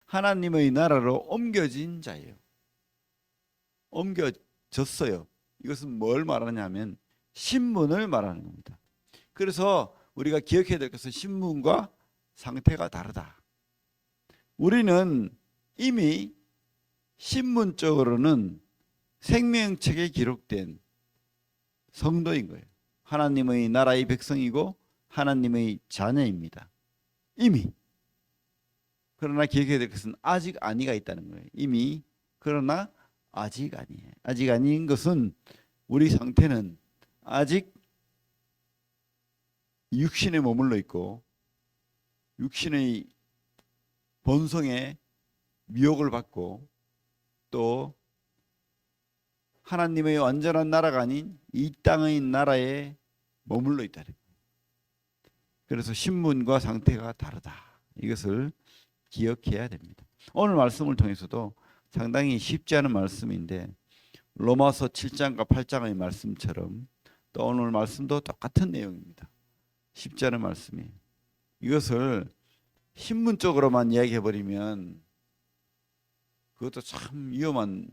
하나님의 나라로 옮겨진 자예요. 옮겨졌어요. 이것은 뭘 말하냐면 신분을 말하는 겁니다. 그래서 우리가 기억해야 될 것은 신분과 상태가 다르다. 우리는 이미 신분적으로는 생명책에 기록된 성도인 거예요. 하나님의 나라의 백성이고 하나님의 자녀입니다. 이미. 그러나 기억해야 될 것은 아직 아니가 있다는 거예요. 이미. 그러나 아직 아니에요. 아직 아닌 것은 우리 상태는 아직 육신에 머물러 있고 육신의 본성에 미혹을 받고 또 하나님의 완전한 나라가 아닌 이 땅의 나라에 머물러 있다는 거예요. 그래서 신분과 상태가 다르다. 이것을 기억해야 됩니다. 오늘 말씀을 통해서도 상당히 쉽지 않은 말씀인데 로마서 7장과 8장의 말씀처럼 또 오늘 말씀도 똑같은 내용입니다. 쉽지 않은 말씀이에요. 이것을 신문적으로만 이야기해버리면 그것도 참 위험한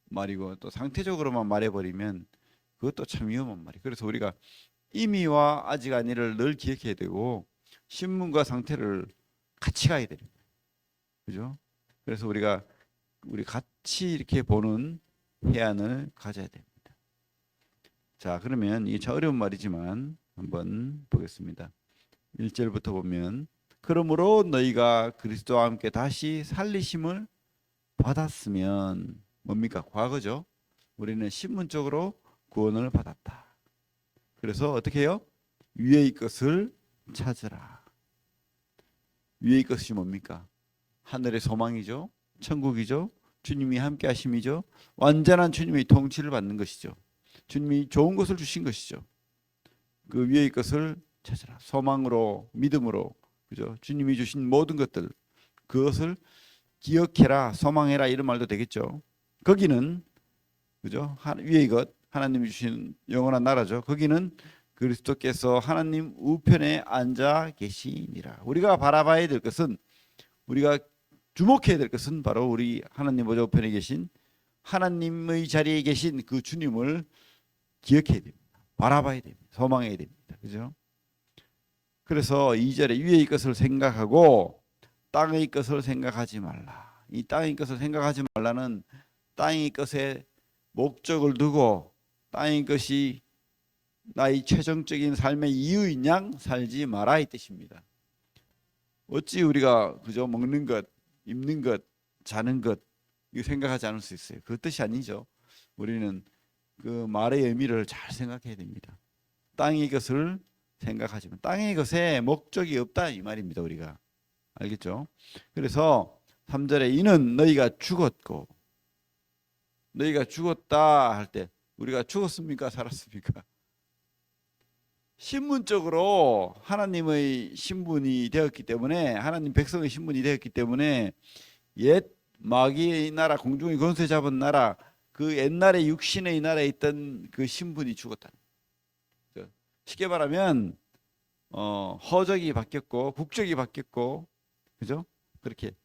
말이고 또 상태적으로만 말해버리면 그것도 참 위험한 말이에요. 그래서 우리가 이미와 아직 아니를 늘 기억해야 되고 신문과 상태를 같이 가야 돼요. 그죠? 그래서 우리 같이 이렇게 보는 해안을 가져야 됩니다. 자, 그러면 이게 참 어려운 말이지만 한번 보겠습니다. 1절부터 보면 그러므로 너희가 그리스도와 함께 다시 살리심을 받았으면 뭡니까? 과거죠. 우리는 신분적으로 구원을 받았다. 그래서 어떻게 해요? 위의 것을 찾으라. 위의 것이 뭡니까? 하늘의 소망이죠. 천국이죠. 주님이 함께 하심이죠. 완전한 주님의 통치를 받는 것이죠. 주님이 좋은 것을 주신 것이죠. 그 위의 것을 찾으라. 소망으로 믿음으로 그죠? 주님이 주신 모든 것들 그것을 기억해라, 소망해라 이런 말도 되겠죠. 거기는 그죠? 위의 것 하나님이 주신 영원한 나라죠. 거기는 그리스도께서 하나님 우편에 앉아 계시니라. 우리가 바라봐야 될 것은 우리가 주목해야 될 것은 바로 우리 하나님 보좌 우편에 계신 하나님의 자리에 계신 그 주님을 기억해야 됩니다. 바라봐야 됩니다. 소망해야 됩니다. 그죠? 그래서 2절에 위의 것을 생각하고 땅의 것을 생각하지 말라. 이 땅의 것을 생각하지 말라는 땅의 것에 목적을 두고 땅의 것이 나의 최종적인 삶의 이유인 양 살지 마라 이 뜻입니다. 어찌 우리가 그저 먹는 것, 입는 것, 자는 것 이거 생각하지 않을 수 있어요. 그 뜻이 아니죠. 우리는 그 말의 의미를 잘 생각해야 됩니다. 땅의 것을 생각하지만 땅의 것에 목적이 없다 이 말입니다. 우리가 알겠죠? 그래서 3절에 이는 너희가 죽었고 너희가 죽었다 할 때 우리가 죽었습니까? 살았습니까? 신분적으로 하나님의 신분이 되었기 때문에 하나님 백성의 신분이 되었기 때문에 옛 마귀의 나라 공중의 권세 잡은 나라 그 옛날에 육신의 나라에 있던 그 신분이 죽었다. 쉽게 말하면 허적이 바뀌었고 국적이 바뀌었고 그죠? 그렇게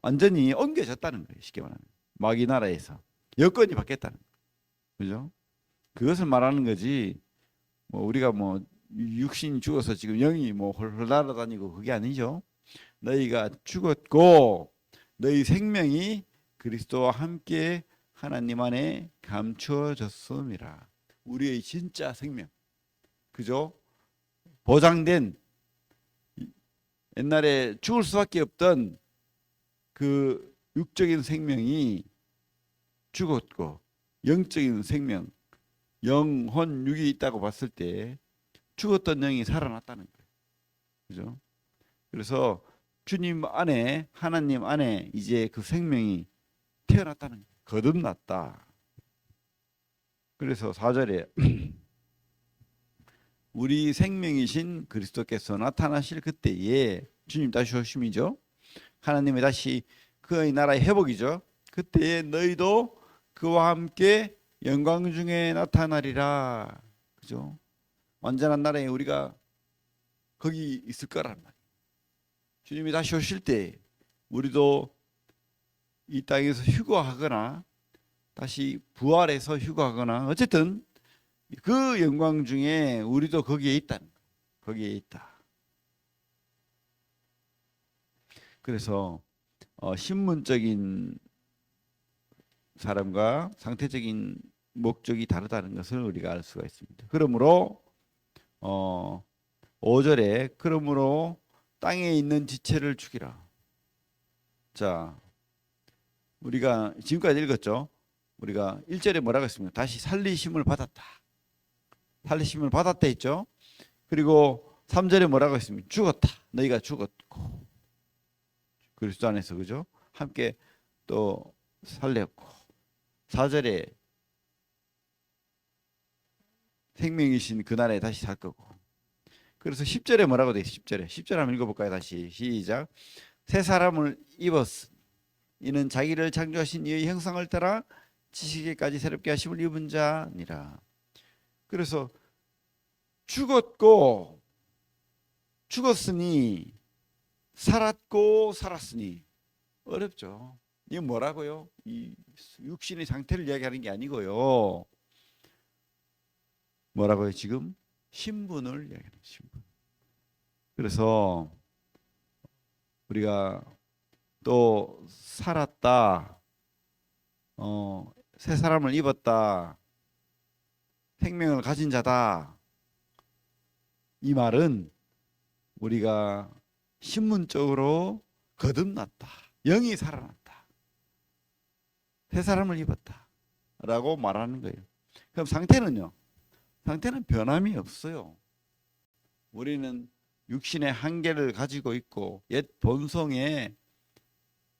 완전히 옮겨졌다는 거예요. 쉽게 말하면 마귀 나라에서 여건이 바뀌었다는 거예요. 그죠? 그것을 말하는 거지. 뭐 우리가 뭐 육신이 죽어서 지금 영이 뭐 홀홀 날아다니고 그게 아니죠. 너희가 죽었고 너희 생명이 그리스도와 함께 하나님 안에 감추어졌음이라. 우리의 진짜 생명. 그죠? 보장된 옛날에 죽을 수밖에 없던 그 육적인 생명이 죽었고 영적인 생명, 영혼, 육이 있다고 봤을 때 죽었던 영이 살아났다는 거예요. 그죠? 그래서 주님 안에 하나님 안에 이제 그 생명이 태어났다는 거예요. 거듭났다. 그래서 4절에 우리 생명이신 그리스도께서 나타나실 그때에 주님 다시 오심이죠. 하나님의 다시 그의 나라의 회복이죠. 그때에 너희도 그와 함께 영광 중에 나타나리라. 그죠? 완전한 나라에 우리가 거기 있을 거란 말이에요. 주님이 다시 오실 때 우리도 이 땅에서 휴거하거나 다시 부활해서 휴거하거나 어쨌든 그 영광 중에 우리도 거기에 있다는 거예요. 거기에 있다. 그래서 신문적인 사람과 상태적인 목적이 다르다는 것을 우리가 알 수가 있습니다. 그러므로 5절에 그러므로 땅에 있는 지체를 죽이라. 자, 우리가 지금까지 읽었죠. 우리가 1절에 뭐라고 했습니까? 다시 살리심을 받았다. 살리심을 받았다 했죠. 그리고 3절에 뭐라고 했습니까? 죽었다. 너희가 죽었고 그리스도 안에서 그죠? 함께 또 살렸고 4절에 생명이신 그날에 다시 살 거고. 그래서 10절에 뭐라고 돼 있어요? 10절에 한번 읽어볼까요? 다시 시작. 새 사람을 입었으니 이는 자기를 창조하신 이의 형상을 따라 지식에까지 새롭게 하심을 입은 자니라. 그래서 죽었으니 살았고 살았으니 어렵죠. 이게 뭐라고요? 이 육신의 상태를 이야기하는 게 아니고요. 뭐라고요? 지금 신분을 이야기하는 신분. 그래서 우리가 또 살았다, 새 사람을 입었다, 생명을 가진 자다. 이 말은 우리가 신문적으로 거듭났다, 영이 살아났다, 새 사람을 입었다 라고 말하는 거예요. 그럼 상태는요? 상태는 변함이 없어요. 우리는 육신의 한계를 가지고 있고 옛 본성의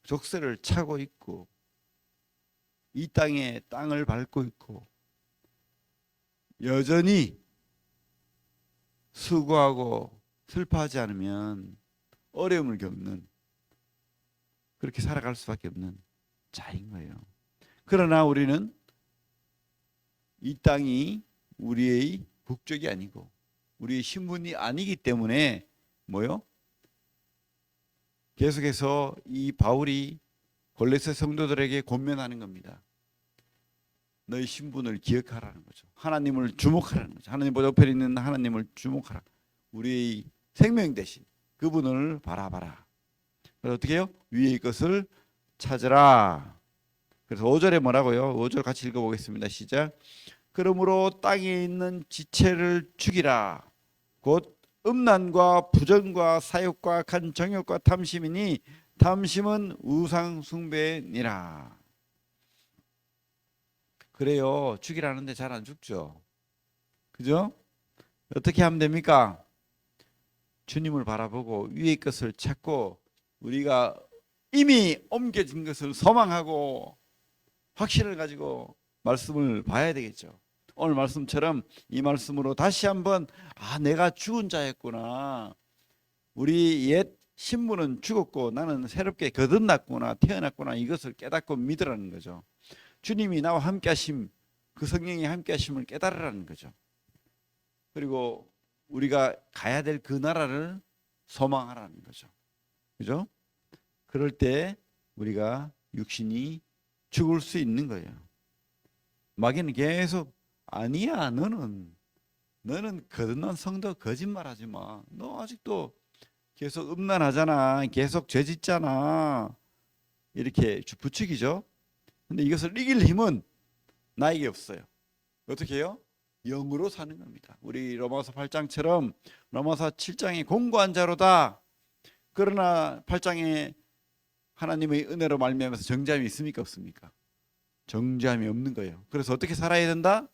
족쇄를 차고 있고 이 땅에 땅을 밟고 있고 여전히 수고하고 슬퍼하지 않으면 어려움을 겪는, 그렇게 살아갈 수밖에 없는 자인 거예요. 그러나 우리는 이 땅이 우리의 국적이 아니고 우리의 신분이 아니기 때문에 뭐요? 계속해서 이 바울이 골로새 성도들에게 권면하는 겁니다. 너희 신분을 기억하라는 거죠. 하나님을 주목하라는 거죠. 하나님 보좌 옆에 있는 하나님을 주목하라. 우리의 생명 대신 그분을 바라봐라. 그래서 어떻게 해요? 위의 것을 찾으라. 그래서 5절에 뭐라고요? 5절 같이 읽어보겠습니다. 시작. 그러므로 땅에 있는 지체를 죽이라. 곧 음란과 부정과 사욕과 악한 정욕과 탐심이니 탐심은 우상 숭배니라. 그래요. 죽이라는데 잘 안 죽죠. 그죠? 어떻게 하면 됩니까? 주님을 바라보고 위의 것을 찾고 우리가 이미 옮겨진 것을 소망하고 확신을 가지고 말씀을 봐야 되겠죠. 오늘 말씀처럼 이 말씀으로 다시 한번 내가 죽은 자였구나. 우리 옛 신분은 죽었고 나는 새롭게 거듭났구나, 태어났구나, 이것을 깨닫고 믿으라는 거죠. 주님이 나와 함께 하심, 그 성령이 함께 하심을 깨달으라는 거죠. 그리고 우리가 가야 될 그 나라를 소망하라는 거죠. 그죠? 그럴 때 우리가 육신이 죽을 수 있는 거예요. 마귀는 계속 아니야, 너는 거듭난 성도 거짓말하지 마. 너 아직도 계속 음란하잖아. 계속 죄짓잖아. 이렇게 부추기죠. 근데 이것을 이길 힘은 나에게 없어요. 어떻게 해요? 영으로 사는 겁니다. 우리 로마서 8장처럼 로마서 7장에 공고한 자로다. 그러나 8장에 하나님의 은혜로 말미암아서 정죄함이 있습니까? 없습니까? 정죄함이 없는 거예요. 그래서 어떻게 살아야 된다?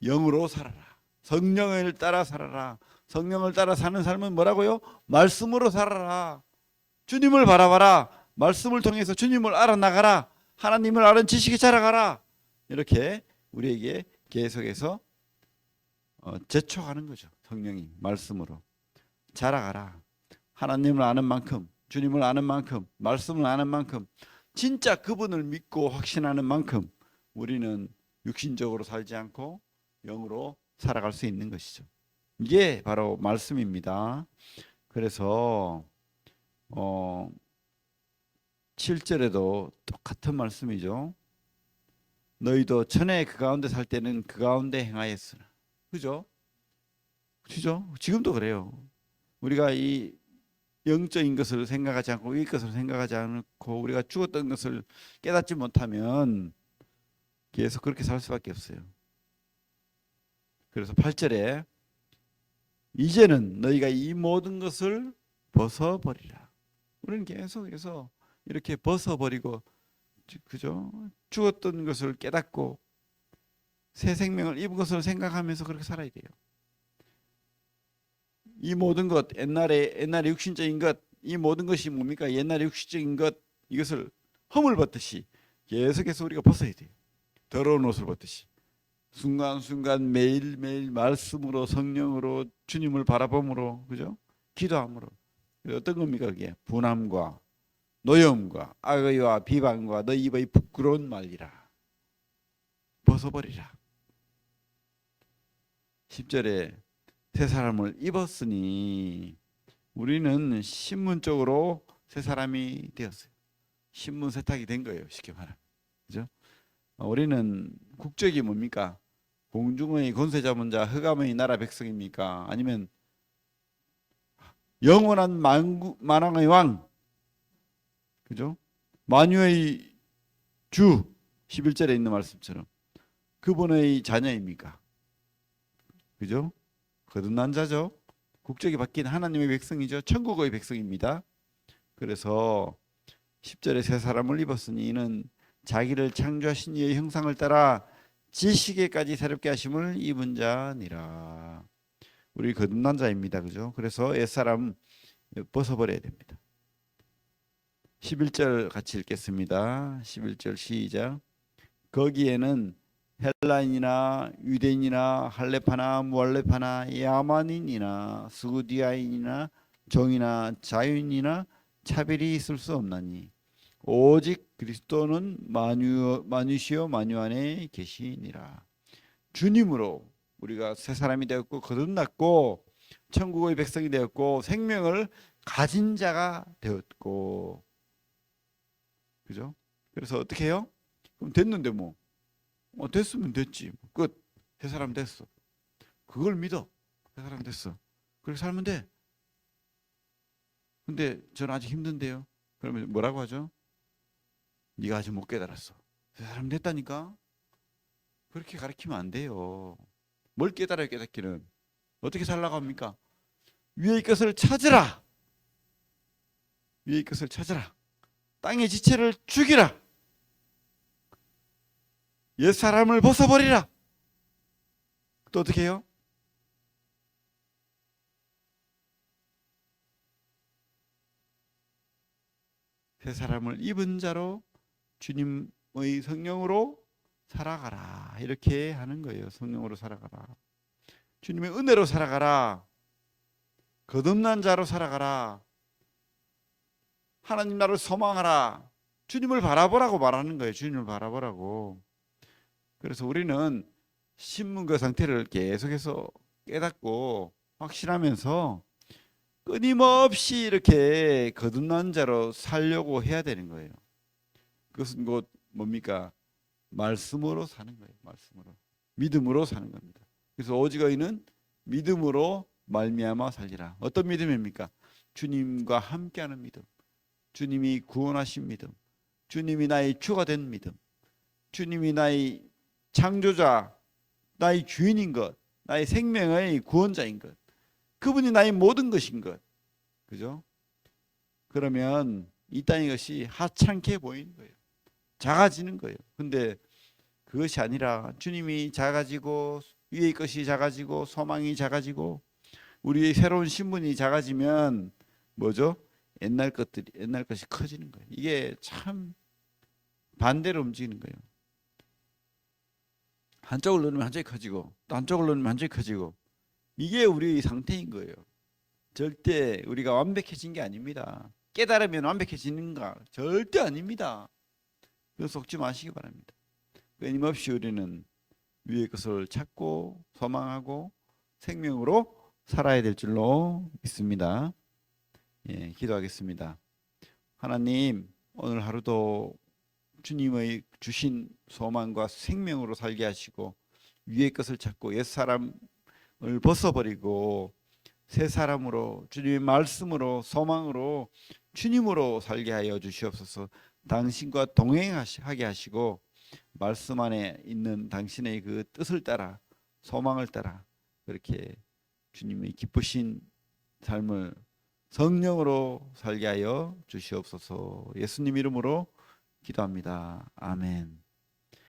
영으로 살아라. 성령을 따라 살아라. 성령을 따라 사는 삶은 뭐라고요? 말씀으로 살아라. 주님을 바라봐라. 말씀을 통해서 주님을 알아나가라. 하나님을 아는 지식이 자라가라. 이렇게 우리에게 계속해서 제촉하는 거죠. 성령이 말씀으로 자라가라. 하나님을 아는 만큼, 주님을 아는 만큼, 말씀을 아는 만큼, 진짜 그분을 믿고 확신하는 만큼 우리는 육신적으로 살지 않고 영으로 살아갈 수 있는 것이죠. 이게 바로 말씀입니다. 그래서 어, 7절에도 똑같은 말씀이죠. 너희도 전에 그 가운데 살 때는 그 가운데 행하였으나. 그죠? 그죠? 지금도 그래요. 우리가 이 영적인 것을 생각하지 않고 위 것을 생각하지 않고 우리가 죽었던 것을 깨닫지 못하면 계속 그렇게 살 수밖에 없어요. 그래서 8절에 이제는 너희가 이 모든 것을 벗어버리라. 우리는 계속해서 이렇게 벗어버리고, 그죠? 죽었던 것을 깨닫고 새 생명을 입은 것을 생각하면서 그렇게 살아야 돼요. 이 모든 것, 옛날에 육신적인 것, 이 모든 것이 뭡니까? 옛날에 육신적인 것, 이것을 허물 벗듯이 계속해서 우리가 벗어야 돼요. 더러운 옷을 벗듯이 순간순간 매일매일 말씀으로, 성령으로, 주님을 바라봄으로, 그죠? 기도함으로. 어떤 겁니까? 그게 분함과 노여움과 악의와 비방과 너 입의 부끄러운 말이라 벗어버리라. 10절에 새 사람을 입었으니 우리는 신분적으로 새 사람이 되었어요. 신분 세탁이 된 거예요. 쉽게 말하면. 그죠? 우리는 국적이 뭡니까? 공중의 권세 잡은 자, 흑암의 나라 백성입니까? 아니면 영원한 만왕의 왕, 그죠? 만유의 주, 11절에 있는 말씀처럼 그분의 자녀입니까? 그죠? 거듭난 자죠. 국적이 바뀐 하나님의 백성이죠. 천국의 백성입니다. 그래서 10절에 새 사람을 입었으니 이는 자기를 창조하신 이의 형상을 따라 지식에까지 새롭게 하심을 입은 자니라. 우리 거듭난 자입니다. 그죠? 그래서 옛사람 벗어버려야 됩니다. 11절 같이 읽겠습니다. 11절 시작. 거기에는 헬라인이나 유대인이나 할레파나 무할레파나 야만인이나 스구디아인이나 종이나 자유인이나 차별이 있을 수 없나니 오직 그리스도는 만유시요 만유 안에 계시니라. 주님으로 우리가 새 사람이 되었고 거듭났고 천국의 백성이 되었고 생명을 가진 자가 되었고, 그죠? 그래서 어떻게 해요? 그럼 됐는데 뭐 됐으면 됐지. 끝. 새 사람 됐어. 그걸 믿어. 새 사람 됐어. 그렇게 살면 돼. 근데 저는 아직 힘든데요. 그러면 뭐라고 하죠? 네가 아직 못 깨달았어. 새 사람 됐다니까. 그렇게 가르치면 안 돼요. 뭘 깨달아야 깨닫기는. 어떻게 살라고 합니까? 위의 것을 찾으라. 위의 것을 찾으라. 땅의 지체를 죽이라. 옛 사람을 벗어버리라. 또 어떻게 해요? 새 사람을 입은 자로 주님의 성령으로 살아가라. 이렇게 하는 거예요. 성령으로 살아가라. 주님의 은혜로 살아가라. 거듭난 자로 살아가라. 하나님 나를 소망하라. 주님을 바라보라고 말하는 거예요. 주님을 바라보라고. 그래서 우리는 신문과 상태를 계속해서 깨닫고 확신하면서 끊임없이 이렇게 거듭난 자로 살려고 해야 되는 거예요. 그것은 곧 뭡니까? 말씀으로 사는 거예요. 말씀으로. 믿음으로 사는 겁니다. 그래서 오직 의인은 믿음으로 말미암아 살리라. 어떤 믿음입니까? 주님과 함께하는 믿음. 주님이 구원하신 믿음. 주님이 나의 주가 된 믿음. 주님이 나의 창조자, 나의 주인인 것, 나의 생명의 구원자인 것. 그분이 나의 모든 것인 것. 그죠? 그러면 이 땅의 것이 하찮게 보이는 거예요. 작아지는 거예요. 근데 그것이 아니라 주님이 작아지고 위의 것이 작아지고 소망이 작아지고 우리의 새로운 신분이 작아지면 뭐죠? 옛날 것이 커지는 거예요. 이게 참 반대로 움직이는 거예요. 한쪽을 누르면 한쪽이 커지고 또 한쪽을 누르면 한쪽이 커지고 이게 우리의 상태인 거예요. 절대 우리가 완벽해진 게 아닙니다. 깨달으면 완벽해지는가? 절대 아닙니다. 그거 속지 마시기 바랍니다. 끊임없이 우리는 위의 것을 찾고 소망하고 생명으로 살아야 될 줄로 믿습니다. 기도하겠습니다. 하나님, 오늘 하루도 주님의 주신 소망과 생명으로 살게 하시고 위의 것을 찾고 옛 사람을 벗어버리고 새 사람으로 주님의 말씀으로 소망으로 주님으로 살게 하여 주시옵소서. 당신과 동행하게 하시고 말씀 안에 있는 당신의 그 뜻을 따라 소망을 따라 그렇게 주님의 기쁘신 삶을 성령으로 살게 하여 주시옵소서. 예수님 이름으로 기도합니다. 아멘.